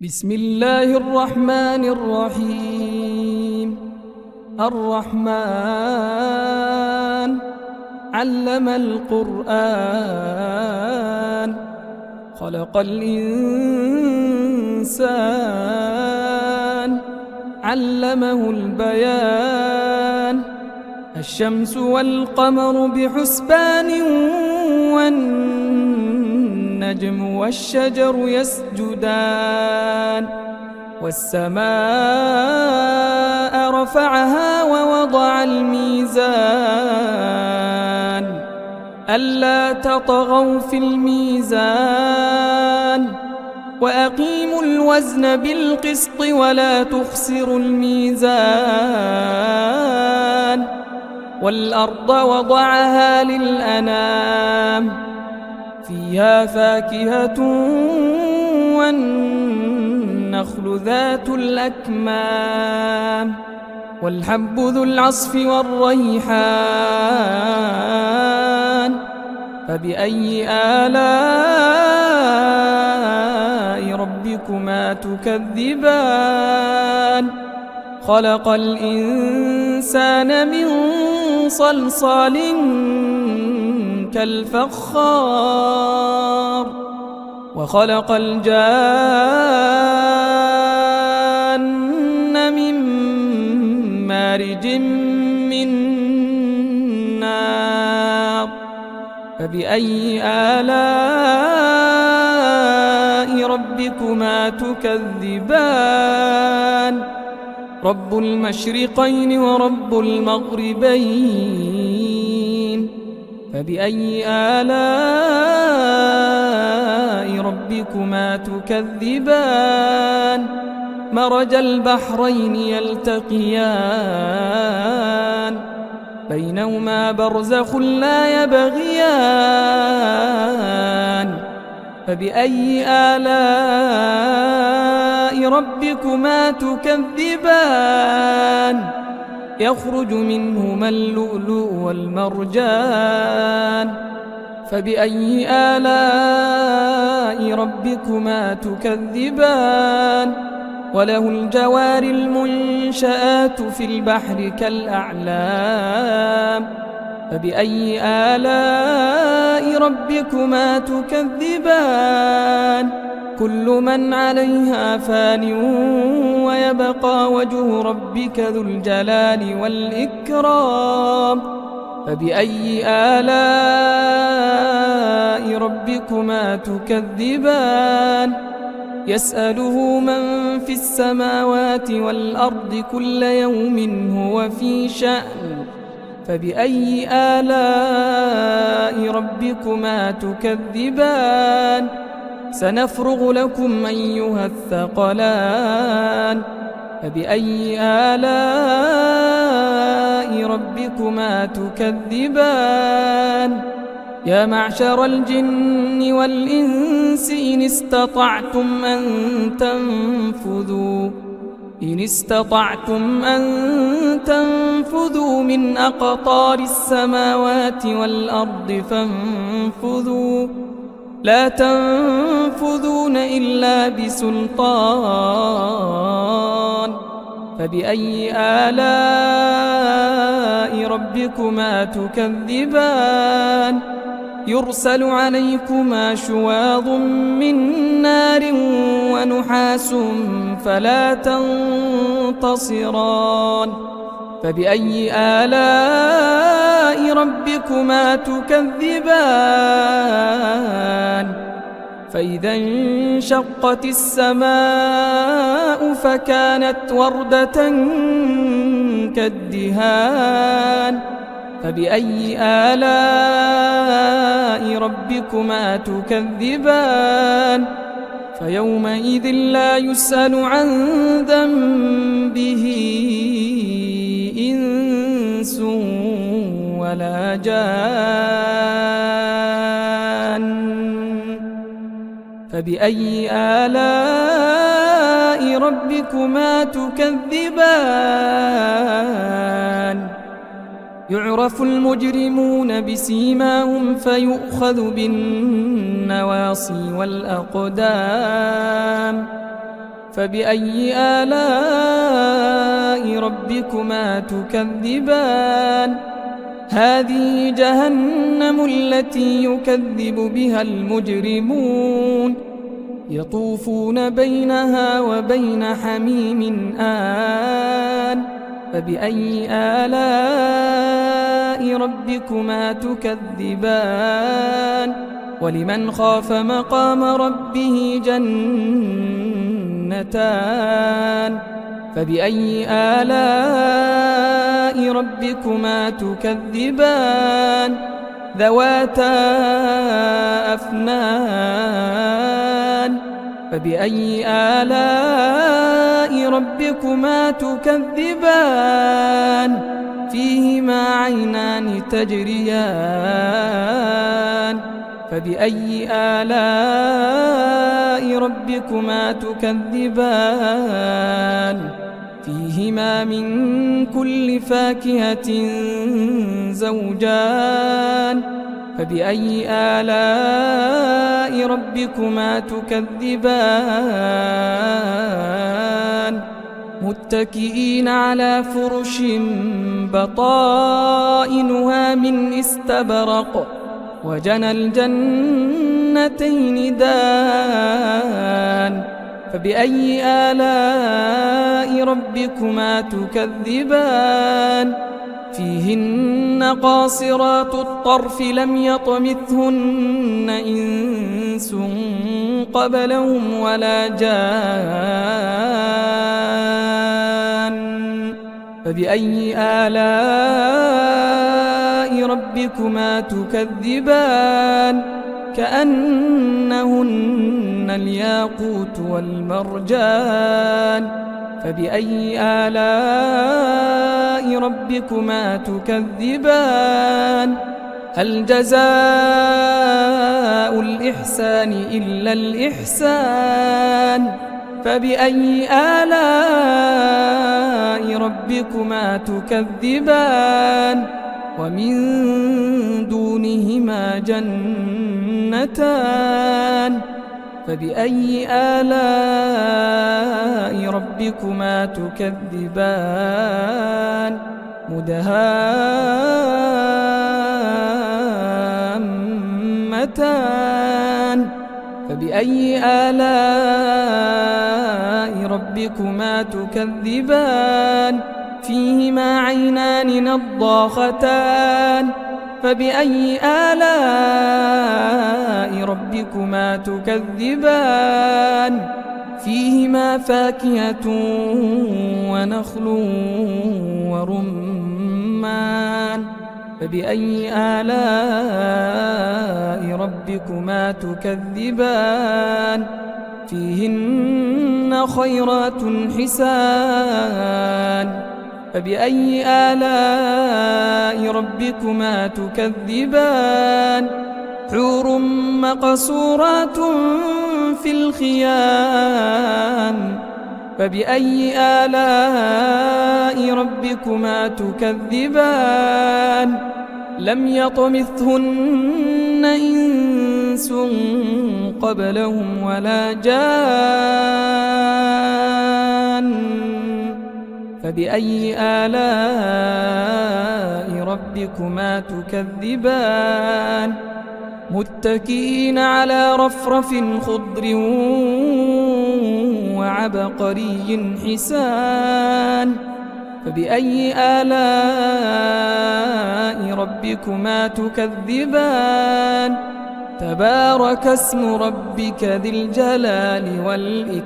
بسم الله الرحمن الرحيم. الرحمن علم القرآن خلق الإنسان علمه البيان. الشمس والقمر بحسبان والنجم والشجر يسجدان. والسماء رفعها ووضع الميزان ألا تطغوا في الميزان وأقيموا الوزن بالقسط ولا تخسروا الميزان. والأرض وضعها للأنام فيها فاكهة والنخل ذات الأكمام والحب ذو العصف والريحان. فبأي آلاء ربكما تكذبان؟ خلق الإنسان من صلصال كالفخار وخلق الجان من مارج من نار. فبأي آلاء ربكما تكذبان؟ رب المشرقين ورب المغربين. فبأي آلاء ربكما تكذبان؟ مرج البحرين يلتقيان بينهما برزخ لا يبغيان. فبأي آلاء ربكما تكذبان؟ يخرج منهما اللؤلؤ والمرجان. فبأي آلاء ربكما تكذبان؟ وله الجوار المنشآت في البحر كالأعلام. فبأي آلاء ربكما تكذبان؟ كل من عليها فان ويبقى وجه ربك ذو الجلال والإكرام. فبأي آلاء ربكما تكذبان؟ يسأله من في السماوات والأرض كل يوم هو في شأن. فبأي آلاء ربكما تكذبان؟ سنفرغ لكم أيها الثقلان. فبأي آلاء ربكما تكذبان؟ يا معشر الجن والإنس إن استطعتم أن تنفذوا من أقطار السماوات والأرض فانفذوا لا تنفذون إلا بسلطان. فبأي آلاء ربكما تكذبان؟ يرسل عليكما شواظ من نار ونحاس فلا تنتصران. فبأي آلاء ربكما تكذبان؟ فإذا انشقت السماء فكانت وردة كالدهان. فبأي آلاء ربكما تكذبان؟ فيومئذ لا يسأل عن ذنبه إنس ولا جان. فبأي آلاء ربكما تكذبان؟ يعرف المجرمون بسيماهم فيؤخذ بالنواصي والأقدام فبأي آلاء ربكما تكذبان هذه جهنم التي يكذب بها المجرمون يطوفون بينها وبين حميم آن فبأي آلاء ربكما تكذبان ولمن خاف مقام ربه جنتان فبأي آلاء ربكما تكذبان ذواتا أفنان فبأي آلاء ربكما تكذبان فيهما عينان تجريان فبأي آلاء ربكما تكذبان فيهما من كل فاكهة زوجان فبأي آلاء ربكما تكذبان متكئين على فرش بطائنها من استبرق وجنى الجنتين دان فبأي آلاء ربكما تكذبان فيهن قاصرات الطرف لم يطمثهن إنس قبلهم ولا جان فبأي آلاء ربكما تكذبان كأنهن الياقوت والمرجان فبأي آلاء ربكما تكذبان هل جزاء الإحسان إلا الإحسان فبأي آلاء ربكما تكذبان ومن دونهما جنتان فبأي آلاء ربكما تكذبان مدهامتان فبأي آلاء ربكما تكذبان فيهما عينان نضاختان فبأي آلاء ربكما تكذبان فيهما فاكهة ونخل ورمان فبأي آلاء ربكما تكذبان فيهن خيرات حسان فبأي آلاء ربكما تكذبان حور مقصورات في الخيام فبأي آلاء ربكما تكذبان لم يطمثهن إنس قبلهم ولا جان فبأي آلاء ربكما تكذبان متكئين على رفرف خضر وعبقري حسان فبأي آلاء ربكما تكذبان تبارك اسم ربك ذي الجلال والإكرام